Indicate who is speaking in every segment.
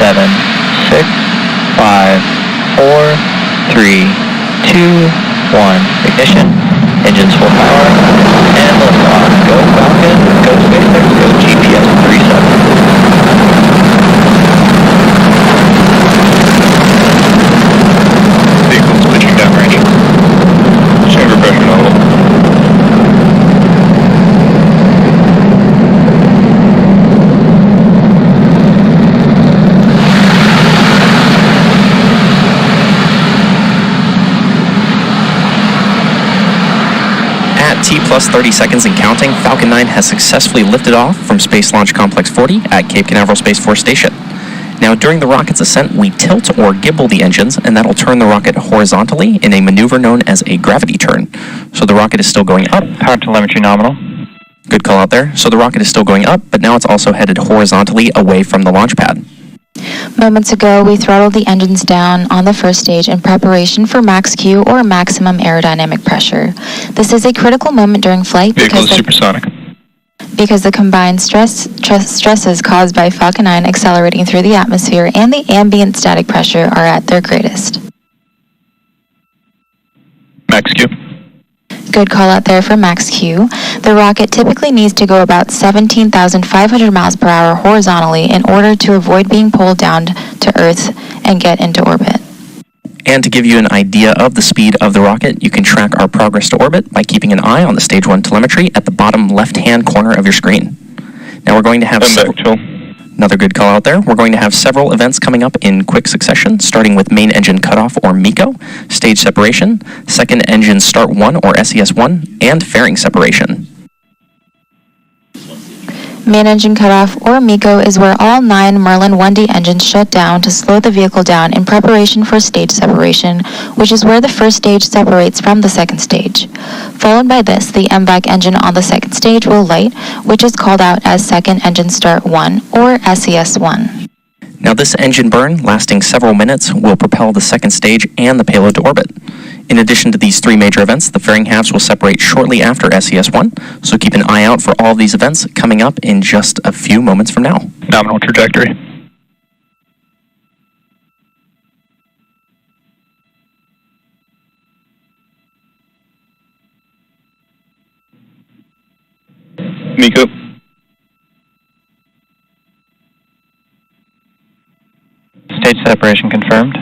Speaker 1: 7, 6, 5, 4, 3, 2, 1. Ignition. Engines full power. And liftoff. Go Falcon. Go SpaceX. Go GPS III-7.
Speaker 2: Vehicle switching downrange. Chamber pressure level.
Speaker 3: At T plus 30 seconds and counting, Falcon 9 has successfully lifted off from Space Launch Complex 40 at Cape Canaveral Space Force Station. Now, during the rocket's ascent, we tilt or gimbal the engines, and that'll turn the rocket horizontally in a maneuver known as a gravity turn. So the rocket is still going up.
Speaker 2: Power telemetry nominal.
Speaker 3: Good call out there. So the rocket is still going up, but now it's also headed horizontally away from the launch pad.
Speaker 4: Moments ago, we throttled the engines down on the first stage in preparation for max Q, or maximum aerodynamic pressure. This is a critical moment during flight
Speaker 2: Vehicle is supersonic.
Speaker 4: because the combined stresses caused by Falcon 9 accelerating through the atmosphere and the ambient static pressure are at their greatest.
Speaker 2: Max Q.
Speaker 4: Good call out there for max Q. The rocket typically needs to go about 17,500 miles per hour horizontally in order to avoid being pulled down to Earth and get into orbit.
Speaker 3: And to give you an idea of the speed of the rocket, you can track our progress to orbit by keeping an eye on the Stage 1 telemetry at the bottom left-hand corner of your screen. Now we're going to have another good call out there. We're going to have several events coming up in quick succession, starting with main engine cutoff or MECO, stage separation, second engine start 1 or SES1, and fairing separation.
Speaker 4: Main engine cutoff, or MECO, is where all 9 Merlin 1D engines shut down to slow the vehicle down in preparation for stage separation, which is where the first stage separates from the second stage. Followed by this, the MVAC engine on the second stage will light, which is called out as second engine start 1, or SES1.
Speaker 3: Now this engine burn, lasting several minutes, will propel the second stage and the payload to orbit. In addition to these 3 major events, the fairing halves will separate shortly after SES1, so keep an eye out for all of these events coming up in just a few moments from now.
Speaker 2: Nominal trajectory. MECO. Stage separation confirmed.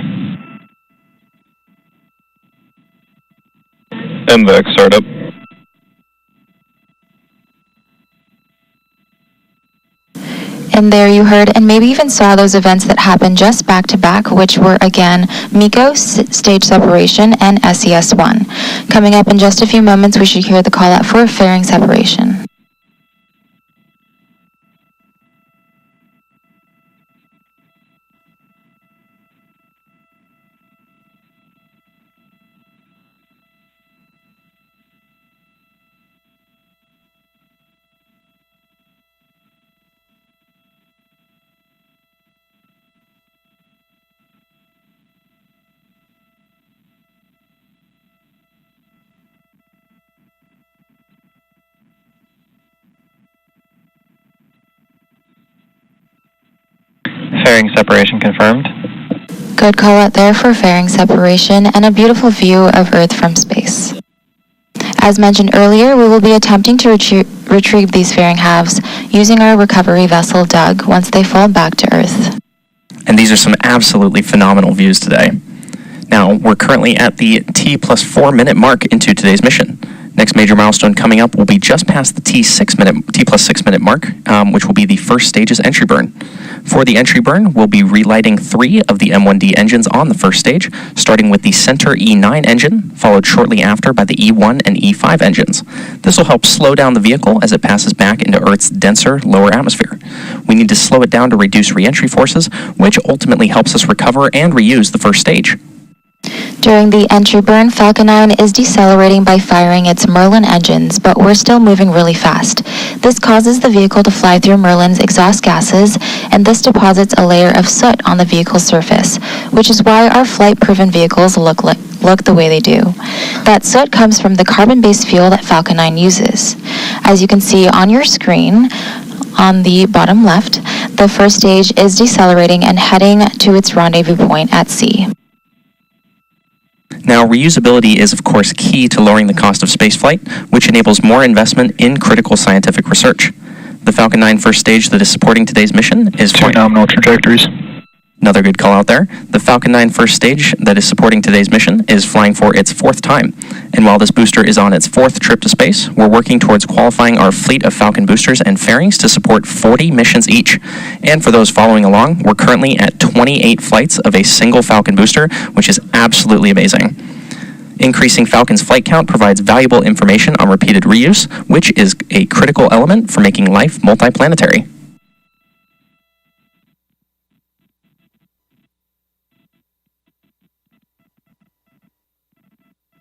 Speaker 2: MVAC startup.
Speaker 4: And there you heard and maybe even saw those events that happened just back to back, which were again MECO, stage separation, and SES1. Coming up in just a few moments, we should hear the call out for fairing separation.
Speaker 2: Fairing separation confirmed.
Speaker 4: Good call out there for fairing separation and a beautiful view of Earth from space. As mentioned earlier, we will be attempting to retrieve these fairing halves using our recovery vessel Doug once they fall back to Earth.
Speaker 3: And these are some absolutely phenomenal views today. Now, we're currently at the T plus 4 minute mark into today's mission. Next major milestone coming up will be just past the T plus 6 minute mark, which will be the first stage's entry burn. For the entry burn, we'll be relighting 3 of the M1D engines on the first stage, starting with the center E9 engine, followed shortly after by the E1 and E5 engines. This will help slow down the vehicle as it passes back into Earth's denser, lower atmosphere. We need to slow it down to reduce re-entry forces, which ultimately helps us recover and reuse the first stage.
Speaker 4: During the entry burn, Falcon 9 is decelerating by firing its Merlin engines, but we're still moving really fast. This causes the vehicle to fly through Merlin's exhaust gases, and this deposits a layer of soot on the vehicle's surface, which is why our flight-proven vehicles look the way they do. That soot comes from the carbon-based fuel that Falcon 9 uses. As you can see on your screen, on the bottom left, the first stage is decelerating and heading to its rendezvous point at sea.
Speaker 3: Now, reusability is, of course, key to lowering the cost of spaceflight, which enables more investment in critical scientific research. The Falcon 9 first stage that is supporting today's mission is...
Speaker 2: Two nominal trajectories.
Speaker 3: Another good call out there. The Falcon 9 first stage that is supporting today's mission is flying for its 4th time. And while this booster is on its 4th trip to space, we're working towards qualifying our fleet of Falcon boosters and fairings to support 40 missions each. And for those following along, we're currently at 28 flights of a single Falcon booster, which is absolutely amazing. Increasing Falcon's flight count provides valuable information on repeated reuse, which is a critical element for making life multiplanetary.